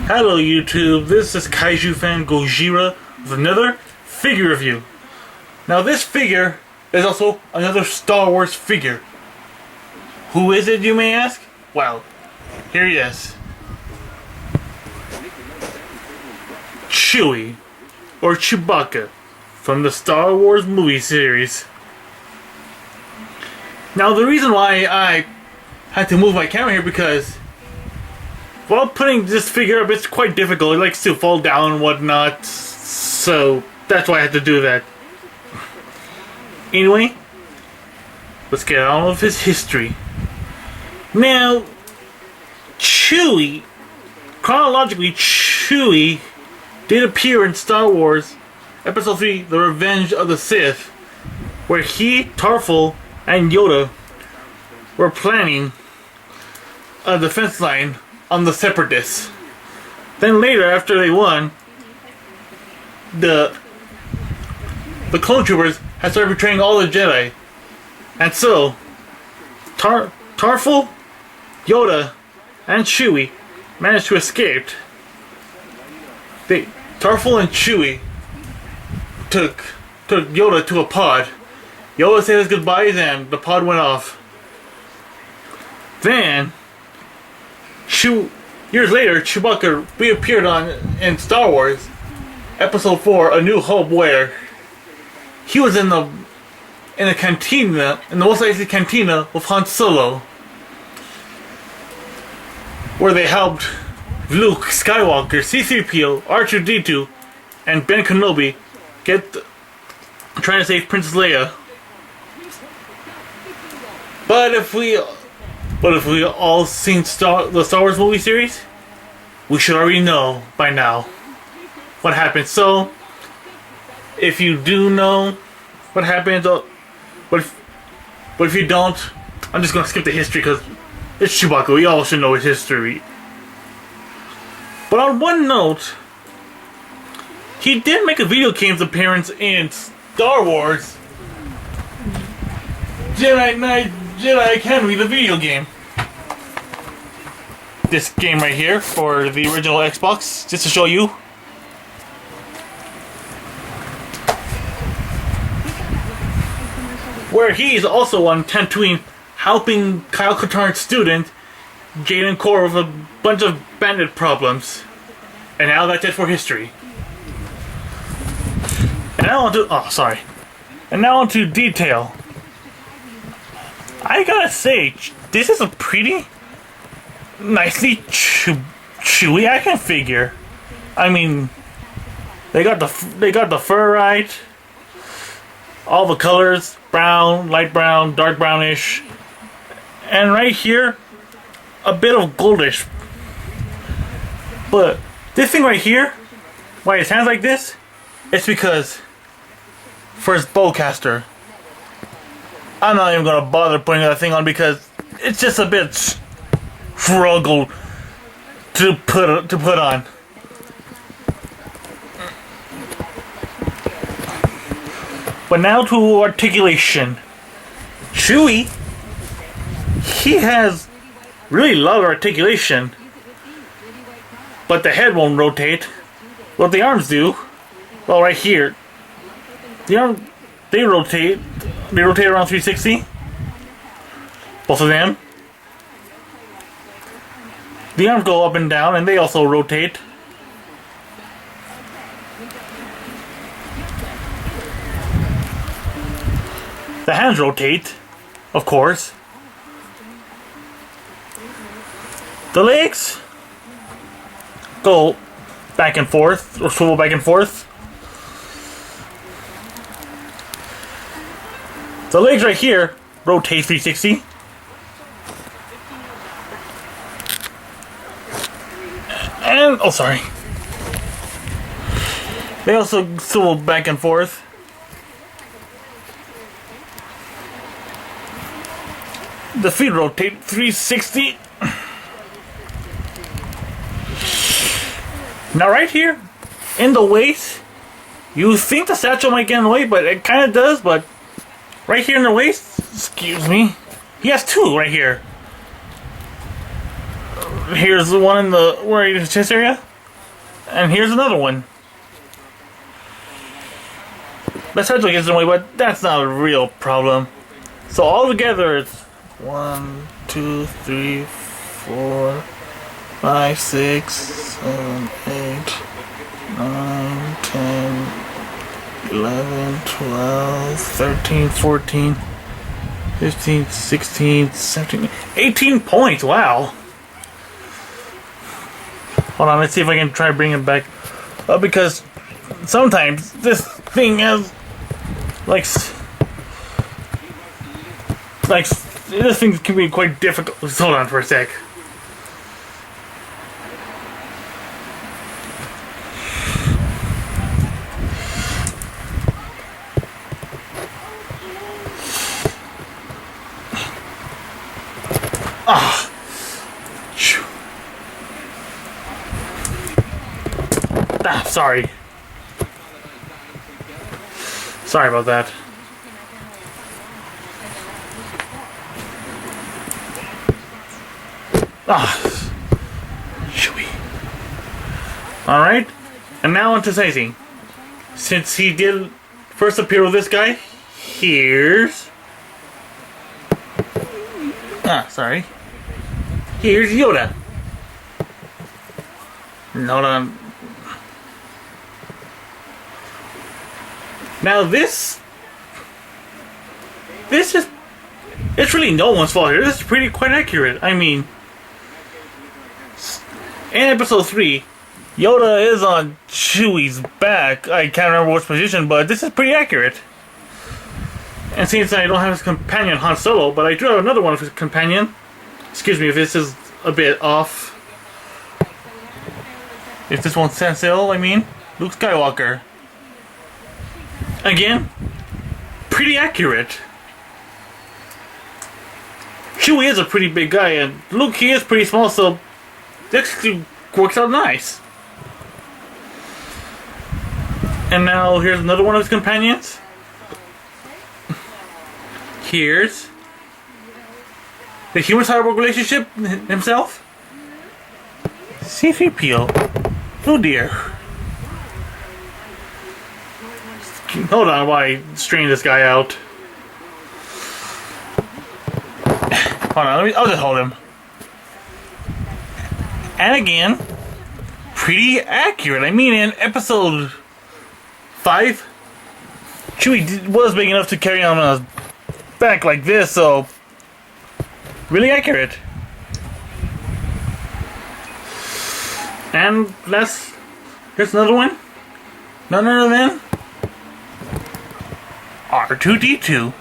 Hello YouTube, this is Kaiju fan Gojira with another figure review. Now this figure is also another Star Wars figure. Who is it, you may ask? Well, here he is. Chewie, or Chewbacca, from the Star Wars movie series. Now the reason why I had to move my camera here because while putting this figure up, it's quite difficult. It likes to fall down and whatnot, so that's why I had to do that. Anyway, let's get on with his history. Now, Chewie, chronologically, Chewie did appear in Star Wars Episode 3, The Revenge of the Sith, where he, Tarful, and Yoda were planning a defense line on the Separatists. Then later, after they won, the clone troopers had started betraying all the Jedi. And so, Tarful, Yoda, and Chewie managed to escape. Tarful and Chewie took Yoda to a pod. Yoda said his goodbyes and the pod went off. Then, years later, Chewbacca reappeared in Star Wars Episode 4, A New Hope, where he was in the cantina, in the Mos Eisley cantina with Han Solo, where they helped Luke Skywalker, C-3PO, R2-D2, and Ben Kenobi trying to save Princess Leia. But if we all seen the Star Wars movie series, we should already know by now what happened. So, if you do know what happened, but if you don't, I'm just gonna skip the history because it's Chewbacca. We all should know his history. But on one note, he did make a video games appearance in Star Wars Jedi Academy, the video game. This game right here for the original Xbox, just to show you. Where he's also on Tatooine helping Kyle Katarn's student, Jaden Core, with a bunch of bandit problems. And now that's it for history. And now on to detail. I gotta say, this is a pretty nicely chewy action figure. I mean, they got the fur right, all the colors, brown, light brown, dark brownish, and right here, a bit of goldish. But this thing right here, why his hands like this, it's because for his bowcaster. I'm not even gonna bother putting that thing on because it's just a bit struggle to put on. But now to articulation. Chewie, he has really a lot of articulation, but the head won't rotate. What the arms do, well, right here, they rotate around 360. Both of them. The arms go up and down, and they also rotate. The hands rotate, of course. The legs go back and forth, or swivel back and forth. The legs right here rotate 360. And, oh sorry. They also swivel back and forth. The feet rotate 360. Now right here, in the waist, you think the satchel might get in the way, but it kind of does, but right here in the waist, excuse me, he has two right here. Here's the one in the chest area, And here's another one. The satchel gets in the way, but that's not a real problem. So all together it's 1, 2, 3, 4, 5, 6, 7, 8, 9, 10, 11, 12, 13, 14, 15, 16, 17, 18 points. Wow. Hold on, let's see if I can try to bring it back up, because sometimes this thing has this thing can be quite difficult. Just hold on for a sec. Sorry. Sorry about that. Chewie. Alright. And now on to Saisi. Since he did first appear with this guy, here's... sorry. Here's Yoda. Hold on. Now this is, it's really no one's fault here. This is quite accurate. I mean, in episode 3, Yoda is on Chewie's back. I can't remember which position, but this is pretty accurate. And since I don't have his companion Han Solo, but I do have another one of his companion. Excuse me if this is a bit off. If this won't stand still, I mean, Luke Skywalker. Again, pretty accurate. Chewie is a pretty big guy, and Luke, he is pretty small, so this works out nice. And now here's another one of his companions. Here's the human cyborg relationship himself. C-3PO. Oh dear. Hold on while I strain this guy out. Hold on, I'll just hold him. And again, pretty accurate. I mean, in episode 5, Chewie was big enough to carry on his back like this, so really accurate. And here's another one. None other than R2-D2.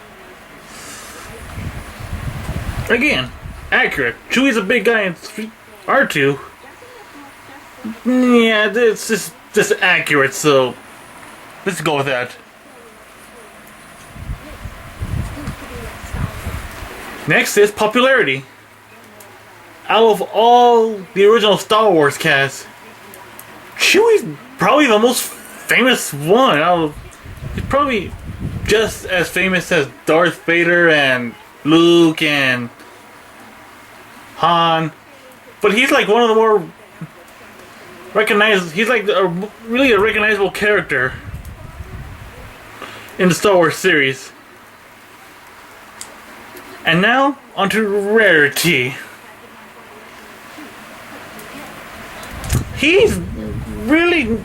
Again, accurate. Chewie's a big guy and R2. Yeah, it's just accurate, so let's go with that. Next is popularity. Out of all the original Star Wars cast, Chewie's probably the most famous one. He's probably just as famous as Darth Vader and Luke and Han, but he's like one of the more recognized. He's like really a recognizable character in the Star Wars series. And now onto rarity. He's really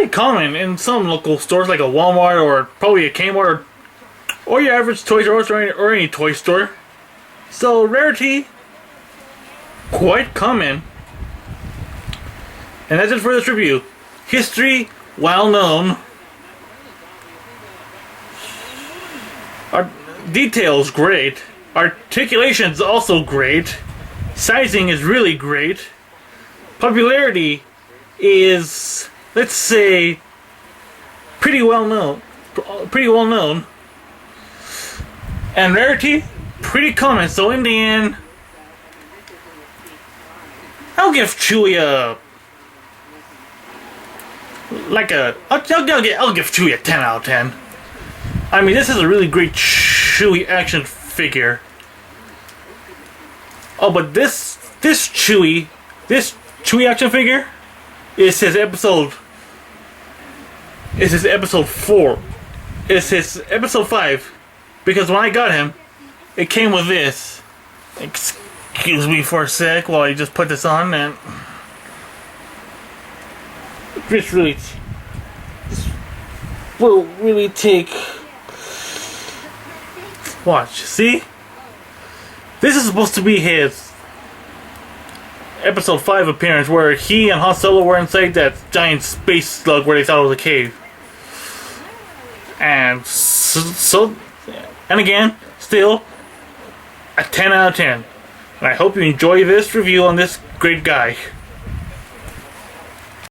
common in some local stores like a Walmart or probably a Kmart or your average Toys R Us or any toy store. So rarity, quite common. And that's it for this review. History, well known. Our details, great. Articulation's also great. Sizing is really great. Popularity is, let's say, pretty well known. And rarity, pretty common. So in the end, I'll give Chewie I'll give Chewie a 10 out of 10. I mean, this is a really great Chewie action figure. Oh, but this Chewie action figure It's his episode. It's his episode 4. It's his episode 5. Because when I got him, it came with this. Excuse me for a sec while I just put this on and this will really take. Watch, see? This is supposed to be his episode 5 appearance where he and Han Solo were inside that giant space slug where they thought it was a cave. And and again, still a 10 out of 10. And I hope you enjoy this review on this great guy.